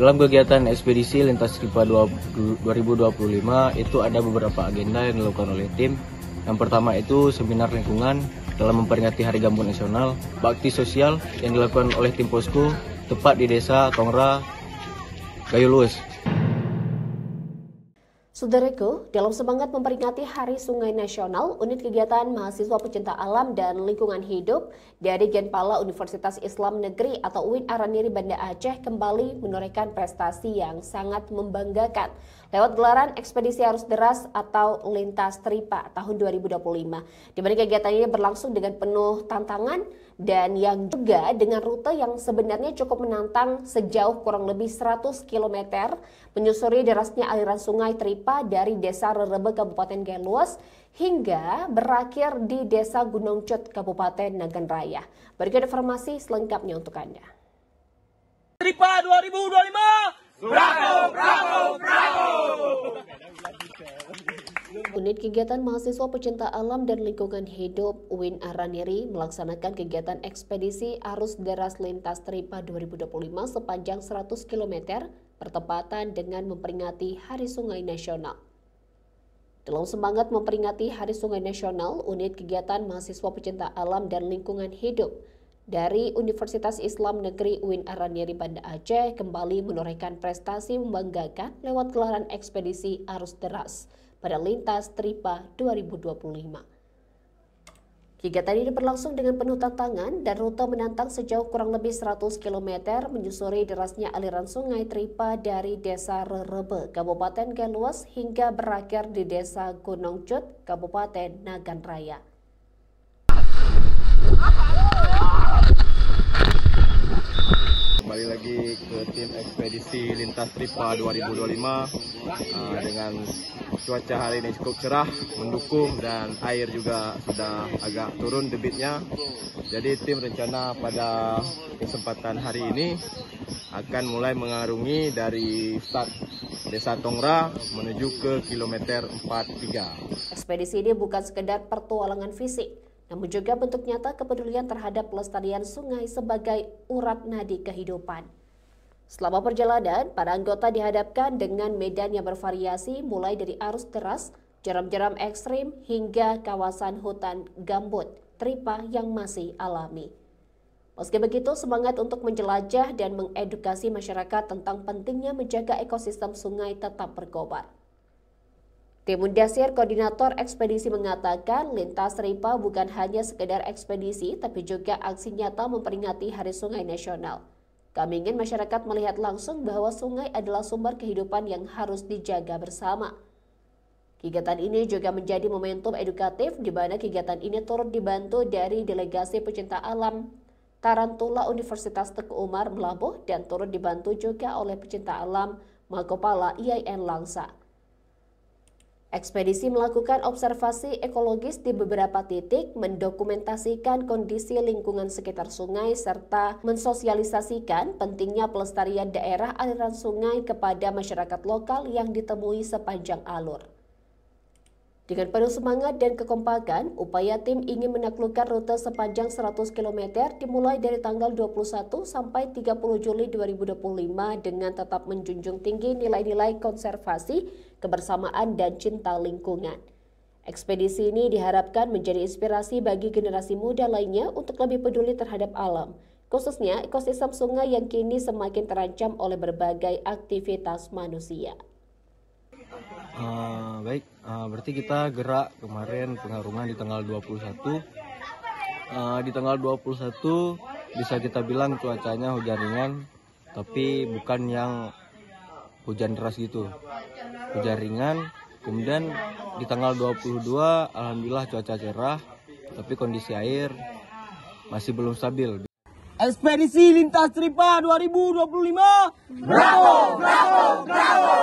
Dalam kegiatan ekspedisi Lintas Tripa 2025 itu ada beberapa agenda yang dilakukan oleh tim. Yang pertama itu seminar lingkungan dalam memperingati Hari Gambut Nasional, bakti sosial yang dilakukan oleh tim Posko tepat di Desa Tongra, Gayo Lues. Saudaraku, dalam semangat memperingati Hari Sungai Nasional, unit kegiatan mahasiswa pecinta alam dan lingkungan hidup dari Genpala Universitas Islam Negeri atau UIN Araniri Banda Aceh kembali menorehkan prestasi yang sangat membanggakan lewat gelaran ekspedisi arus deras atau Lintas Tripa tahun 2025. Di mana kegiatan ini berlangsung dengan penuh tantangan dan yang juga dengan rute yang sebenarnya cukup menantang sejauh kurang lebih 100 km menyusuri derasnya aliran sungai Tripa dari Desa Rerebe Kabupaten Galuas hingga berakhir di Desa Gunung Cut Kabupaten Nagan Raya. Berikut informasi selengkapnya untuk Anda. Tripa 2025, bravo, bravo, bravo. Unit kegiatan mahasiswa pecinta alam dan lingkungan hidup UIN Araniri melaksanakan kegiatan ekspedisi arus deras Lintas Tripa 2025 sepanjang 100 km bertepatan dengan memperingati Hari Sungai Nasional. Dalam semangat memperingati Hari Sungai Nasional, unit kegiatan mahasiswa pecinta alam dan lingkungan hidup dari Universitas Islam Negeri UIN Araniri Banda Aceh kembali menorehkan prestasi membanggakan lewat gelaran ekspedisi arus deras pada Lintas Tripa 2025. Kegiatan ini berlangsung dengan penuh tantangan dan rute menantang sejauh kurang lebih 100 km menyusuri derasnya aliran sungai Tripa dari Desa Rerebe, Kabupaten Galuas hingga berakhir di Desa Gunung Cut, Kabupaten Nagan Raya. Kembali lagi ke tim ekspedisi Lintas Tripa 2025 dengan cuaca hari ini cukup cerah, mendukung dan air juga sudah agak turun debitnya. Jadi tim rencana pada kesempatan hari ini akan mulai mengarungi dari start Desa Tongra menuju ke kilometer 43. Ekspedisi ini bukan sekedar pertualangan fisik, namun juga bentuk nyata kepedulian terhadap pelestarian sungai sebagai urat nadi kehidupan. Selama perjalanan, para anggota dihadapkan dengan medan yang bervariasi mulai dari arus deras, jeram-jeram ekstrim, hingga kawasan hutan gambut, Tripa yang masih alami. Meski begitu, semangat untuk menjelajah dan mengedukasi masyarakat tentang pentingnya menjaga ekosistem sungai tetap berkobar. Tim Mundasir, koordinator ekspedisi mengatakan Lintas Tripa bukan hanya sekedar ekspedisi, tapi juga aksi nyata memperingati Hari Sungai Nasional. Kami ingin masyarakat melihat langsung bahwa sungai adalah sumber kehidupan yang harus dijaga bersama. Kegiatan ini juga menjadi momentum edukatif di mana kegiatan ini turut dibantu dari delegasi pecinta alam Tarantula Universitas Teguh Umar Melabuh dan turut dibantu juga oleh pecinta alam Makopala IAIN Langsa. Ekspedisi melakukan observasi ekologis di beberapa titik, mendokumentasikan kondisi lingkungan sekitar sungai, serta mensosialisasikan pentingnya pelestarian daerah aliran sungai kepada masyarakat lokal yang ditemui sepanjang alur. Dengan penuh semangat dan kekompakan, upaya tim ingin menaklukkan rute sepanjang 100 km dimulai dari tanggal 21 sampai 30 Juli 2025 dengan tetap menjunjung tinggi nilai-nilai konservasi, kebersamaan, dan cinta lingkungan. Ekspedisi ini diharapkan menjadi inspirasi bagi generasi muda lainnya untuk lebih peduli terhadap alam, khususnya ekosistem sungai yang kini semakin terancam oleh berbagai aktivitas manusia. Berarti kita gerak kemarin pengarungan di tanggal 21. Di tanggal 21 bisa kita bilang cuacanya hujan ringan, tapi bukan yang hujan deras gitu. Hujan ringan, kemudian di tanggal 22 alhamdulillah cuaca cerah, tapi kondisi air masih belum stabil. Ekspedisi Lintas Tripa 2025, bravo, bravo, bravo.